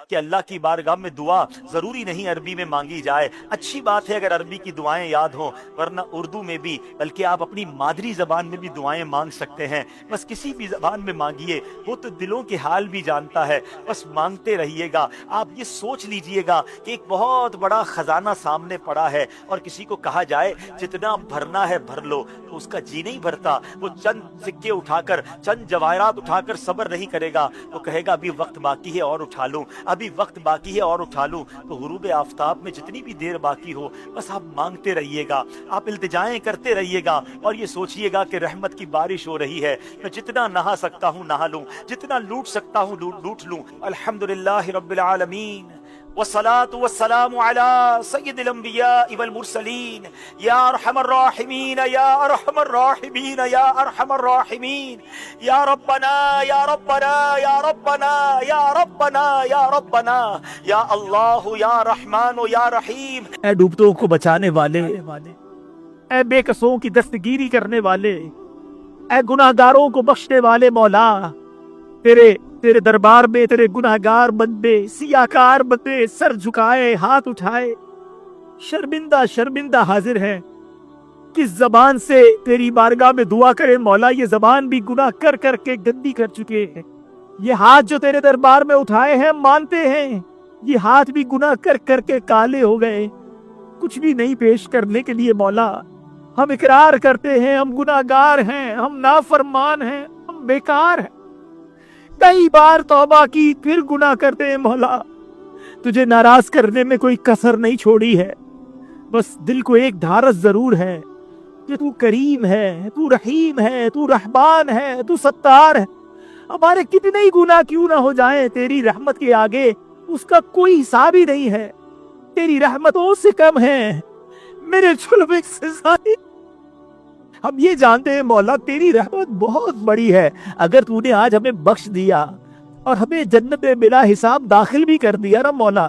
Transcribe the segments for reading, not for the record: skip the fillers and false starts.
کہ اللہ کی بارگاہ میں دعا ضروری نہیں عربی میں مانگی جائے. اچھی بات ہے اگر عربی کی دعائیں یاد ہوں، ورنہ اردو میں بھی، بلکہ آپ اپنی مادری زبان میں بھی دعائیں مانگ سکتے ہیں. بس کسی بھی زبان میں مانگیے، وہ تو دلوں کے حال بھی جانتا ہے. بس مانگتے رہیے گا. آپ یہ سوچ لیجئے گا کہ ایک بہت بڑا خزانہ سامنے پڑا ہے، اور کسی کو کہا جائے جتنا بھرنا ہے بھر لو، تو اس کا جی نہیں بھرتا. وہ چند سکے اٹھا کر، چند جواہرات اٹھا کر صبر نہیں کرے گا. وہ کہے گا ابھی وقت باقی ہے اور اٹھا لوں، ابھی وقت باقی ہے اور اٹھا لوں. تو غروب آفتاب میں جتنی بھی دیر باقی ہو، بس آپ مانگتے رہیے گا، آپ التجائیں کرتے رہیے گا، اور یہ سوچئے گا کہ رحمت کی بارش ہو رہی ہے. میں جتنا نہا سکتا ہوں نہا لوں، جتنا لوٹ سکتا ہوں لوٹ لوں. الحمدللہ رب العالمین، والصلاة والسلام على سید الانبیاء والمرسلین. یا ارحم الراحمین، یا ارحم الراحمین، یا ارحم الراحمین. یا ربنا یا ربنا یا ربنا یا ربنا یا ربنا، یا اللہ یا رحمان یا رحیم. اے ڈوبتوں کو بچانے والے، اے بے کسوں کی دستگیری کرنے والے، اے گناہگاروں کو بخشنے والے مولا، تیرے دربار میں تیرے گناہگار بندے، سیاکار بندے سر جھکائے، ہاتھ اٹھائے، شرمندہ حاضر ہے. کس زبان سے تیری بارگاہ میں دعا کرے مولا؟ یہ زبان بھی گناہ کر کر کے گندی کر چکے ہیں. یہ ہاتھ جو تیرے دربار میں اٹھائے ہیں، مانتے ہیں یہ ہاتھ بھی گناہ کر کر کے کالے ہو گئے، کچھ بھی نہیں پیش کرنے کے لیے. مولا ہم اقرار کرتے ہیں ہم گناہگار ہیں، ہم نافرمان ہیں، ہم بیکار ہیں. کئی بار توبہ کی پھر گناہ کرتے ہیں مولا. تجھے ناراض کرنے میں کوئی کسر نہیں چھوڑی ہے. بس دل کو ایک دھارس ضرور ہے کہ تو کریم ہے، تو رحیم ہے، تو رحمان ہے، تو ستار ہے. ہمارے کتنے ہی گناہ کیوں نہ ہو جائیں، تیری رحمت کے آگے اس کا کوئی حساب ہی نہیں ہے. تیری رحمت اس سے کم ہے میرے جرم سے زائد. ہم یہ جانتے ہیں مولا تیری رحمت بہت بڑی ہے. اگر تو نے آج ہمیں بخش دیا اور ہمیں جنت میں بلا حساب داخل بھی کر دیا نا مولا،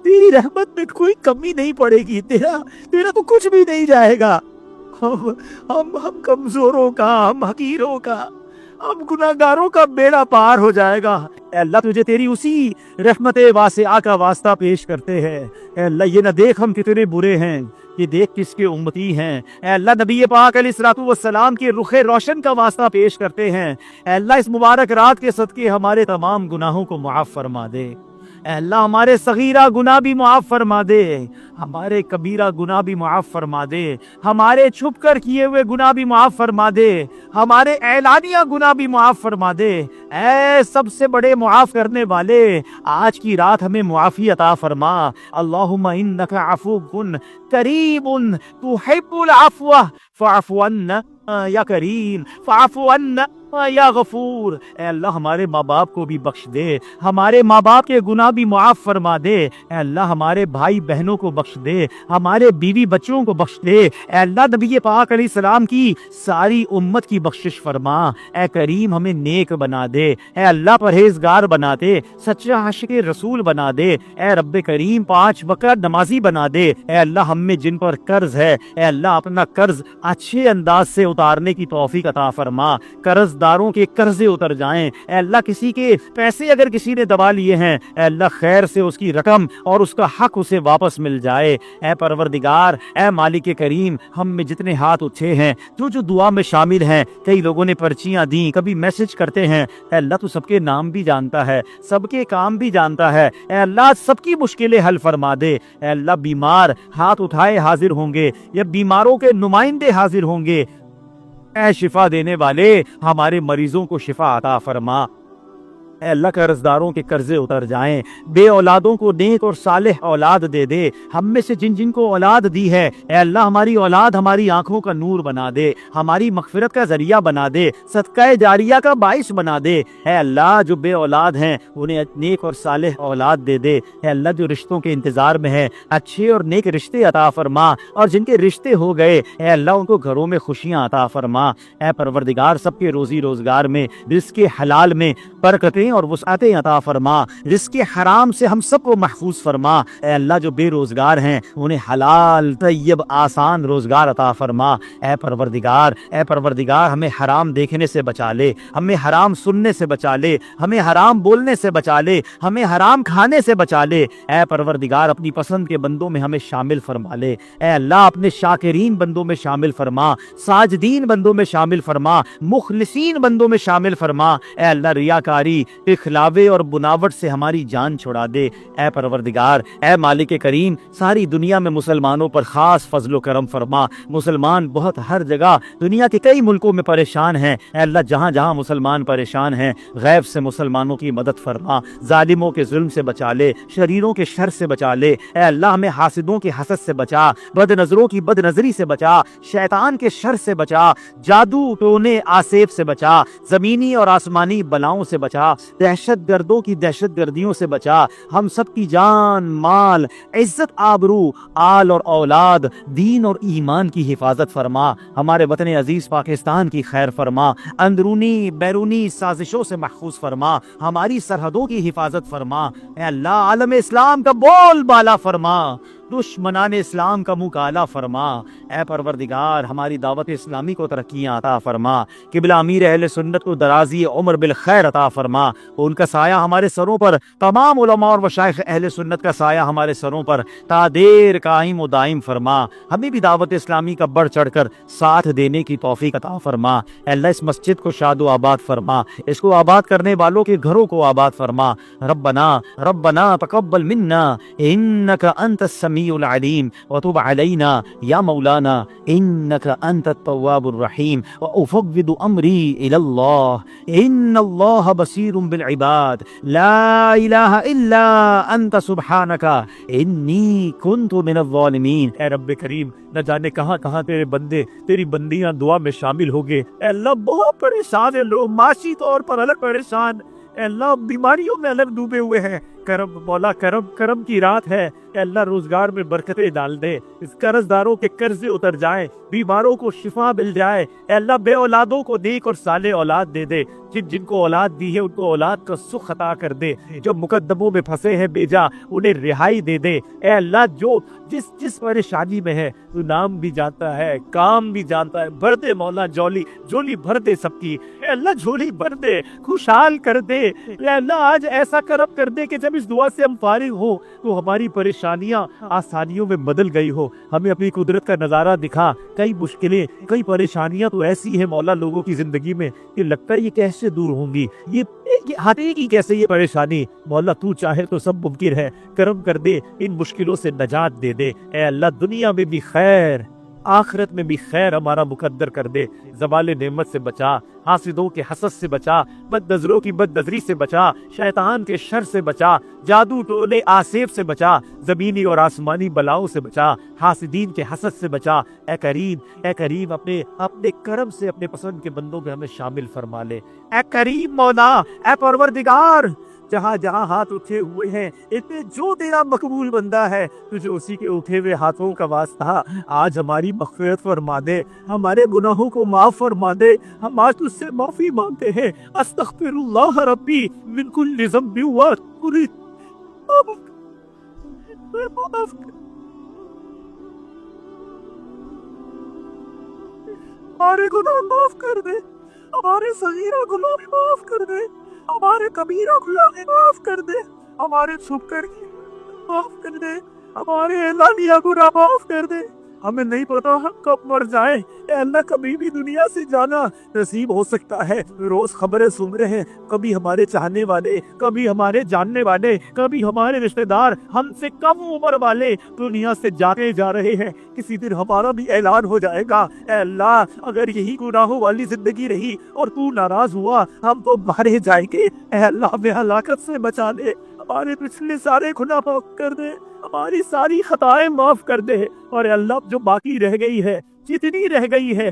تیری رحمت میں کوئی کمی نہیں پڑے گی. تیرا تو کچھ بھی نہیں جائے گا. ہم کمزوروں کا، ہم حقیروں کا، ہم گناہگاروں کا بیڑا پار ہو جائے گا. اے اللہ تجھے تیری اسی رحمت واسعہ کا واسطہ پیش کرتے ہیں. اے اللہ یہ نہ دیکھ ہم کتنے برے ہیں، یہ دیکھ کس کے امتی ہیں. اے اللہ نبی پاک علیہ الصلوۃ والسلام کے رخ روشن کا واسطہ پیش کرتے ہیں. اے اللہ اس مبارک رات کے صدقے ہمارے تمام گناہوں کو معاف فرما دے. اے اللہ ہمارے صغیرہ گناہ بھی معاف فرما دے، ہمارے کبیرہ گناہ بھی معاف فرما دے، ہمارے چھپ کر کیے ہوئے گناہ بھی معاف فرما دے، ہمارے اعلانیہ گناہ بھی معاف فرما دے. اے سب سے بڑے معاف کرنے والے، آج کی رات ہمیں معافی عطا فرما. اللہم انک عفو کریم تحب العفو فاعف عنا یا کریم، فاعف عنا یا غفور. اے اللہ ہمارے ماں باپ کو بھی بخش دے، ہمارے ماں باپ کے گناہ بھی معاف فرما دے. اے اللہ ہمارے بھائی بہنوں کو بخش دے، ہمارے بیوی بچوں کو بخش دے. اے اللہ نبی پاک علیہ السلام کی ساری امت کی بخشش فرما. اے کریم ہمیں نیک بنا دے، اے اللہ پرہیزگار بنا دے، سچا عاشق رسول بنا دے. اے رب کریم 5 وقت نمازی بنا دے. اے اللہ ہم میں جن پر قرض ہے، اے اللہ اپنا قرض اچھے انداز سے اتارنے کی توفیق عطا فرما. قرض داروں کے قرضے اتر جائیں. اے اللہ کسی کے پیسے اگر کسی نے دبا لیے ہیں، اے اللہ خیر سے اس کی رقم اور اس کا حق اسے واپس مل جائے. اے پروردگار، اے مالک کریم، ہم میں جتنے ہاتھ اٹھے ہیں، جو دعا میں شامل ہیں، کئی لوگوں نے پرچیاں دیں، کبھی میسج کرتے ہیں، اے اللہ تو سب کے نام بھی جانتا ہے، سب کے کام بھی جانتا ہے. اے اللہ سب کی مشکلیں حل فرما دے. اے اللہ بیمار ہاتھ اٹھائے حاضر ہوں گے یا بیماروں کے نمائندے حاضر ہوں گے. اے شفا دینے والے ہمارے مریضوں کو شفا عطا فرما. اے اللہ قرض داروں کے قرضے اتر جائیں، بے اولادوں کو نیک اور صالح اولاد دے دے. ہم میں سے جن کو اولاد دی ہے، اے اللہ ہماری اولاد ہماری آنکھوں کا نور بنا دے، ہماری مغفرت کا ذریعہ بنا دے، صدقہ جاریہ کا باعث بنا دے. اے اللہ جو بے اولاد ہیں انہیں نیک اور صالح اولاد دے دے. اے اللہ جو رشتوں کے انتظار میں ہے، اچھے اور نیک رشتے عطا فرما، اور جن کے رشتے ہو گئے اے اللہ ان کو گھروں میں خوشیاں عطا فرما. اے پروردگار سب کے روزی روزگار میں، رزق حلال میں برکتیں رحمتیں اور وسعتیں عطا فرما، رزق حرام سے ہم سب کو محفوظ فرما۔ اے اللہ جو بے روزگار ہیں انہیں حلال طیب آسان روزگار عطا فرما۔ اے پروردگار ہمیں حرام دیکھنے سے بچا لے، ہمیں حرام سننے سے بچا لے، ہمیں حرام بولنے سے بچا لے، ہمیں حرام کھانے سے بچا لے۔ اے پروردگار اپنی پسند کے بندوں میں ہمیں شامل فرما لے۔ اے اللہ اپنے شاکرین بندوں میں شامل فرما، ساجدین بندوں میں شامل فرما، مخلصین بندوں میں شامل فرما۔ اے اللہ ریاکاری، اخلاوے اور بناوٹ سے ہماری جان چھڑا دے۔ اے پروردگار، اے مالک کریم، ساری دنیا میں مسلمانوں پر خاص فضل و کرم فرما۔ مسلمان بہت ہر جگہ دنیا کے کئی ملکوں میں پریشان ہیں۔ اے اللہ جہاں جہاں مسلمان پریشان ہیں غیب سے مسلمانوں کی مدد فرما، ظالموں کے ظلم سے بچا لے، شریروں کے شر سے بچا لے۔ اے اللہ ہمیں حاسدوں کی حسد سے بچا، بد نظروں کی بد نظری سے بچا، شیطان کے شر سے بچا، جادو ٹونے آسیب سے بچا، زمینی اور آسمانی بلاؤں سے بچا، دہشت گردوں کی دہشت گردیوں سے بچا۔ ہم سب کی جان، مال، عزت، آبرو، آل اور اولاد، دین اور ایمان کی حفاظت فرما۔ ہمارے وطن عزیز پاکستان کی خیر فرما، اندرونی بیرونی سازشوں سے محفوظ فرما، ہماری سرحدوں کی حفاظت فرما۔ اے اللہ عالم اسلام کا بول بالا فرما، دشمنان اسلام کا منہ کالا فرما۔ اے پروردگار ہماری دعوت اسلامی کو ترقیاں عطا فرما، قبلہ امیر اہل سنت کو درازی عمر بالخیر عطا فرما، ان کا سایہ ہمارے سروں پر، تمام علماء اور مشائخ اہل سنت کا سایہ ہمارے سروں پر تا دیر قائم و دائم فرما۔ ہمیں بھی دعوت اسلامی کا بڑھ چڑھ کر ساتھ دینے کی توفیق عطا فرما۔ اے اللہ اس مسجد کو شاد و آباد فرما، اس کو آباد کرنے والوں کے گھروں کو آباد فرما۔ ربنا تقبل منا انک انت السمیع العلیم وتب علینا یا مولانا انک انت التواب الرحیم وافوض امری الی اللہ ان اللہ بصیر بالعباد لا الہ الا انت سبحانک انی کنت من الظالمین۔ اے رب کریم نہ جانے کہاں کہاں تیرے بندے تیری بندیاں دعا میں شامل ہو گئے۔ اے اللہ بہت پریشان ہیں لوگ، معاشی طور پر الگ پریشان، اے اللہ بیماریوں میں الگ ڈوبے ہوئے ہیں۔ کرم مولا، کرم کی رات ہے۔ اے اللہ روزگار میں برکتیں ڈال دے، اس قرض داروں کے قرضے اتر جائیں، بیماروں کو شفا مل جائے۔ اے اللہ بے اولادوں کو نیک اور صالح اولاد دے دے، جن کو اولاد دی ہے ان کو اولاد کا سکھ عطا کر دے، جو مقدموں میں پھنسے ہیں بیجا انہیں رہائی دے دے۔ اے اللہ جو جس پریشانی میں ہے تو نام بھی جانتا ہے، کام بھی جانتا ہے، بھر دے مولا، جولی بھر دے سب کی۔ اے اللہ جھولی بھر دے، خوشحال کر دے۔ اے اللہ آج ایسا کرم کر دے کہ جب اس دعا سے ہم فارغ ہو تو ہماری پریشانیاں آسانیوں میں بدل گئی ہو۔ ہمیں اپنی قدرت کا نظارہ دکھا۔ کئی مشکلیں، کئی پریشانیاں تو ایسی ہیں مولا لوگوں کی زندگی میں کہ لگتا ہے یہ کیسے دور ہوں گی، یہ ہٹے گی کیسے یہ پریشانی۔ مولا تو چاہے تو سب ممکن ہے، کرم کر دے، ان مشکلوں سے نجات دے دے۔ اے اللہ دنیا میں بھی خیر، آخرت میں بھی خیر ہمارا مقدر کر دے۔ زوال نعمت سے بچا، حاسدوں کے حسد سے بچا، بد نظروں کی بد نظری سے بچا، شیطان کے شر سے بچا، جادو ٹولے آسیب سے بچا، زمینی اور آسمانی بلاؤں سے بچا، حاسدین کے حسد سے بچا۔ اے کریم اپنے کرم سے اپنے پسند کے بندوں میں ہمیں شامل فرما لے۔ اے کریم مولا، اے پروردگار جہاں جہاں ہاتھ اٹھے ہوئے ہیں ان میں جو تیرا مقبول بندہ ہے تجھے اسی کے اٹھے ہوئے ہاتھوں کا واسطہ آج ہماری مغفرت فرما دے، ہمارے گناہوں کو معاف فرما دے۔ ہم آج تجھ سے معافی مانگتے ہیں، استغفر اللہ ربی من کل ذنب ہمارے گناہ معاف کر دے، ہمارے صغیرہ گناہ معاف کر دے، ہمارے کبیرہ گناہ معاف کر دے، ہمارے چھپ کر کے معاف کر دے، ہمارے اعلانیہ گناہ معاف کر دے۔ ہمیں نہیں پتا ہم کب مر جائیں، اے اللہ کبھی بھی دنیا سے جانا نصیب ہو سکتا ہے۔ روز خبریں سن رہے ہیں، کبھی ہمارے چاہنے والے، کبھی ہمارے جاننے والے، کبھی ہمارے رشتہ دار ہم سے کم عمر والے دنیا سے جاتے جا رہے ہیں۔ کسی دن ہمارا بھی اعلان ہو جائے گا۔ اے اللہ اگر یہی گناہوں والی زندگی رہی اور تو ناراض ہوا ہم تو مارے جائیں گے۔ اے اللہ ہمیں ہلاکت سے بچا لے، ہمارے پچھلے سارے گناہ معاف کر دے، ہماری ساری خطائیں معاف کر دے، اور اے اللہ جو باقی رہ گئی ہے، جتنی رہ گئی ہے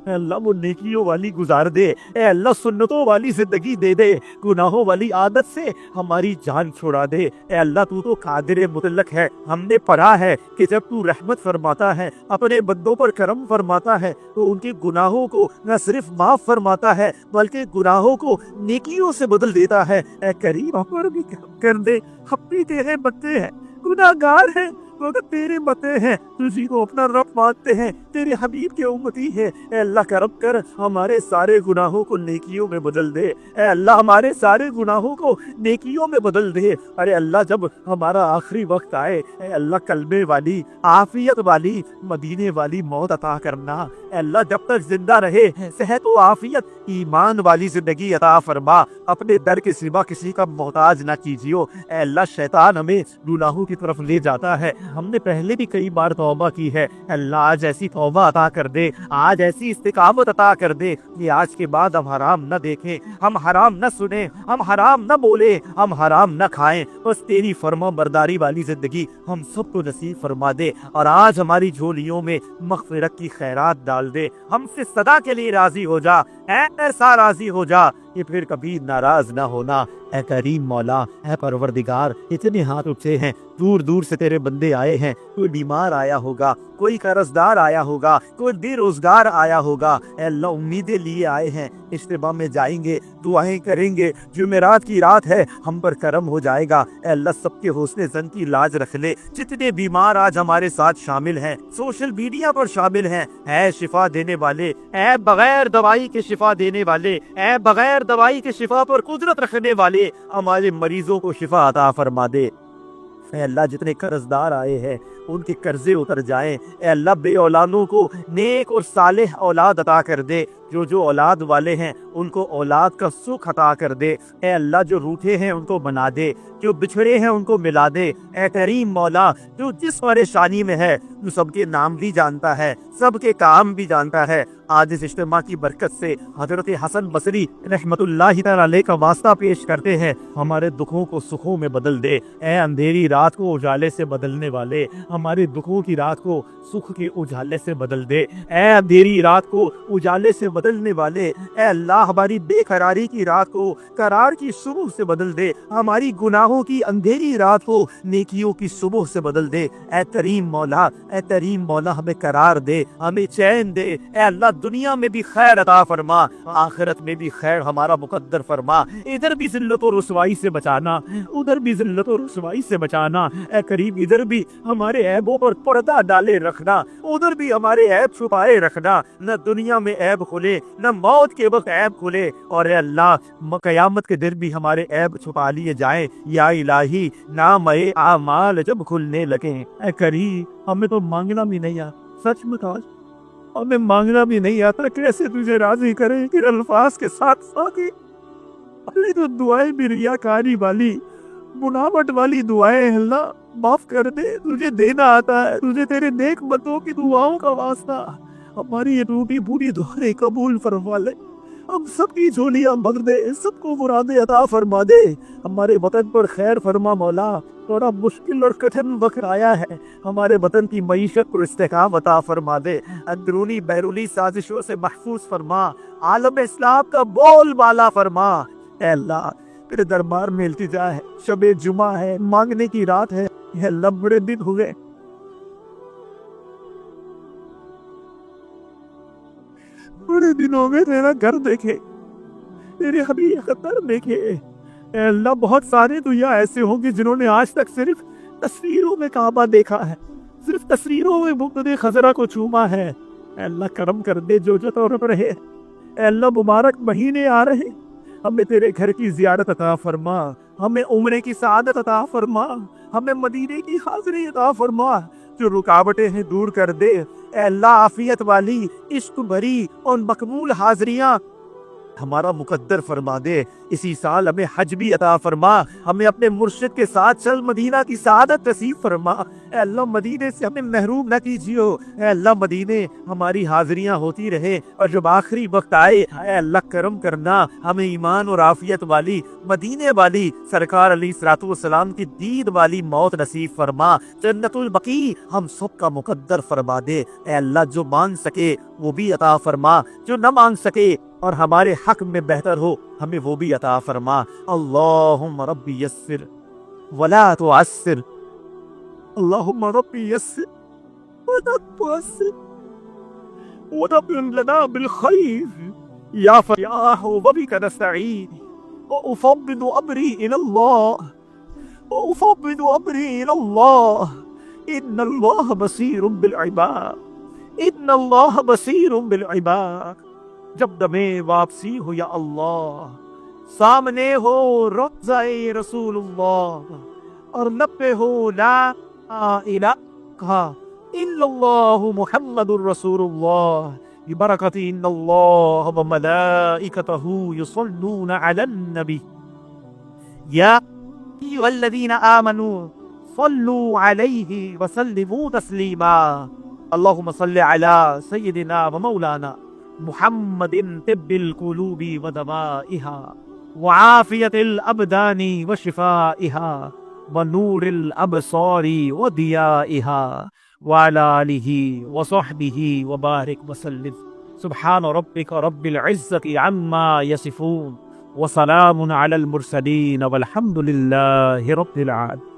اے اللہ وہ نیکیوں والی گزار دے، اے اللہ سنتوں والی زندگی دے دے، گناہوں والی عادت سے ہماری جان چھڑا دے۔ اے اللہ تو تو قادر مطلق ہے، ہم نے پڑھا ہے کہ جب تو رحمت فرماتا ہے، اپنے بندوں پر کرم فرماتا ہے تو ان کے گناہوں کو نہ صرف معاف فرماتا ہے بلکہ گناہوں کو نیکیوں سے بدل دیتا ہے۔ اے کریم ہم پر بھی کرم کر دے، ہم بھی تیرے بندے ہیں، گناہ گار ہیں مگر تیرے بندے ہیں، تجھی کو اپنا رب مانتے ہیں، تیرے حبیب کے امتی ہیں۔ اے اللہ کرم کر ہمارے سارے گناہوں کو نیکیوں میں بدل دے، اے اللہ ہمارے سارے گناہوں کو نیکیوں میں بدل دے۔ ارے اللہ جب ہمارا آخری وقت آئے، اے اللہ کلمے والی، عافیت والی، مدینے والی موت عطا کرنا۔ اے اللہ جب تک زندہ رہے صحت و عافیت، ایمان والی زندگی عطا فرما، اپنے در کے سوا کسی کا محتاج نہ کیجیو۔ اے اللہ شیطان ہمیں گناہوں کی طرف لے جاتا ہے، ہم نے پہلے بھی کئی بار توبہ کی ہے، اللہ آج ایسی توبہ عطا کر دے، آج ایسی استقامت عطا کر دے کہ آج کے بعد ہم حرام نہ دیکھیں، ہم حرام نہ سنیں، ہم حرام نہ بولیں، ہم حرام نہ کھائیں، بس تیری فرما برداری والی زندگی ہم سب کو نصیب فرما دے، اور آج ہماری جھولیوں میں مغفرت کی خیرات ڈال دے، ہم سے صدا کے لیے راضی ہو جا، ایسا راضی ہو جا کہ پھر کبھی ناراض نہ ہونا۔ اے کریم مولا، اے پروردگار، اتنے ہاتھ اٹھے ہیں، دور دور سے تیرے بندے آئے ہیں، کوئی بیمار آیا ہوگا، کوئی قرض دار آیا ہوگا، کوئی بے روزگار آیا ہوگا، اے اللہ امیدیں لیے آئے ہیں، اجتماع میں جائیں گے، دعائیں کریں گے، جمعرات کی رات ہے، ہم پر کرم ہو جائے گا۔ اے اللہ سب کے حسن زن کی لاج رکھ لے، جتنے بیمار آج ہمارے ساتھ شامل ہیں، سوشل میڈیا پر شامل ہیں، اے شفا دینے والے، اے بغیر دوائی کے شفا دینے والے، اے بغیر دوائی کے شفا پر قدرت رکھنے والے، ہمارے مریضوں کو شفا عطا فرما دے۔ اے اللہ جتنے قرض دار آئے ہیں ان کے قرضے اتر جائیں، اے اللہ بے اولادوں کو نیک اور صالح اولاد عطا کر دے، جو اولاد والے ہیں ان کو اولاد کا سکھ عطا کر دے، اے اللہ جو روٹھے ہیں ان کو بنا دے، جو بچھڑے ہیں ان کو ملا دے، اے کریم مولا جو جس پریشانی میں ہے جو سب کے نام بھی جانتا ہے، سب کے کام بھی جانتا ہے، آج اس اجتماع کی برکت سے حضرت حسن بصری رحمت اللہ تعالی علیہ کا واسطہ پیش کرتے ہیں، ہمارے دکھوں کو سکھوں میں بدل دے، اے اندھیری رات کو اجالے سے بدلنے والے، ہمارے دکھوں کی رات کو سکھ کے اجالے سے بدل دے، اے اندھیری رات کو اجالے سے بدلنے والے، اے اللہ ہماری بے قراری کی رات کو قرار کی صبح سے بدل دے، ہماری گناہوں کی اندھیری رات کو نیکیوں کی صبح سے بدل دے، اے کریم مولا، اے کریم مولا ہمیں قرار دے، ہمیں چین دے، اے اللہ دنیا میں بھی خیر عطا فرما، آخرت میں بھی خیر ہمارا مقدر فرما، ادھر بھی ذلت و رسوائی سے بچانا، ادھر بھی ذلت و رسوائی سے بچانا، اے کریم ادھر بھی ہمارے عیبوں پر پردہ ڈالے رکھنا، ادھر بھی ہمارے عیب چھپائے رکھنا، نہ دنیا میں عیب کھلے نہ موت کے وقت عیب کھلے، اور اے اللہ قیامت کے دن بھی ہمارے عیب چھپا لیے جائیں، یا الہی نام اعمال جب کھلنے لگیں، اے کریم ہمیں تو مانگنا بھی نہیں آتا، سچ بتا ہمیں مانگنا بھی نہیں آتا، کیسے تجھے راضی کریں کہ الفاظ کے ساتھ ساتھی تو دعائیں بھی ریاکاری والی بناوٹ والی دعائیں، اللہ معاف کر دے، تجھے دینا آتا ہے، تجھے تیرے نیک بندوں کی دعاؤں کا واسطہ ہماری یہ ٹوٹی پوری دعائیں قبول فرما لے، ہم سب کی جھولیاں بھر دے، سب کو مرادیں عطا فرما دے، ہمارے وطن پر خیر فرما مولا، تھوڑا مشکل اور کٹھن وقت آیا ہے، ہمارے وطن کی معیشت کو استحکام عطا فرما دے، اندرونی بیرونی سازشوں سے محفوظ فرما، عالم اسلام کا بول بالا فرما، اے اللہ تیرے دربار میں التجا ہے، شب جمعہ ہے، مانگنے کی رات ہے، اے اللہ بڑے دن ہوئے بڑے دن ہو گئے تیرا گھر دیکھے، تیرے حبیب کا در دیکھے، اے اللہ بہت سارے تو یا ایسے ہوں گے جنہوں نے آج تک صرف تصویروں میں کعبہ دیکھا ہے، صرف تصویروں میں مقتدی خضرہ کو چوما ہے، اے اللہ کرم کر دے جو طور پر رہے، اے اللہ مبارک مہینے آ رہے، ہمیں تیرے گھر کی زیارت عطا فرما، ہمیں عمرے کی سعادت عطا فرما، ہمیں مدینے کی حاضری عطا فرما، جو رکاوٹیں ہیں دور کر دے، اے اللہ عافیت والی عشق بھری اور مقبول حاضریاں ہمارا مقدر فرما دے. اسی سال ہمیں حج بھی عطا فرما, ہمیں اپنے مرشد کے ساتھ چل مدینہ کی سعادت نصیب فرما. اے اللہ مدینے سے ہمیں محروم نہ کیجیے. اے اللہ مدینے ہماری حاضریاں ہوتی رہے, اور جب آخری وقت آئے اے اللہ کرم کرنا, ہمیں ایمان اور عافیت والی مدینے والی سرکار علیہ الصلوۃ والسلام کی دید والی موت نصیب فرما. جنت البقیع ہم سب کا مقدر فرما دے. اے اللہ جو مان سکے وہ بھی عطا فرما, جو نہ مان سکے اور ہمارے حق میں بہتر ہو ہمیں وہ بھی عطا فرما. اللہم ربی یسر ولا تعسر, اللہم ربی یسر ولا تعسر ودبر لنا بالخیر یا فیاح وبک نستعین. وأفوض أمري إلى الله وأفوض أمري إلى الله إن الله بصير بالعباد إن الله بصير بالعباد. جب دمے واپسی ہو یا اللہ, سامنے ہو روضہ رسول اللہ, اور لب پہ ہو لا الہ الا اللہ محمد الرسول اللہ, ببرکت ان اللہ وملائکتہ یصلون علی النبی یا ایھا الذین آمنوا صلوا علیہ وسلموا تسلیما. اللہم صل علی سیدنا ومولانا محمد طب القلوب ودوائها وعافیة الابدان وشفائها ونور الابصار وضیائها وعلى آلہ وصحبہ وبارک وسلم. سبحان ربک رب العزة عما یصفون وسلام علی المرسلین والحمد للہ رب العالمین.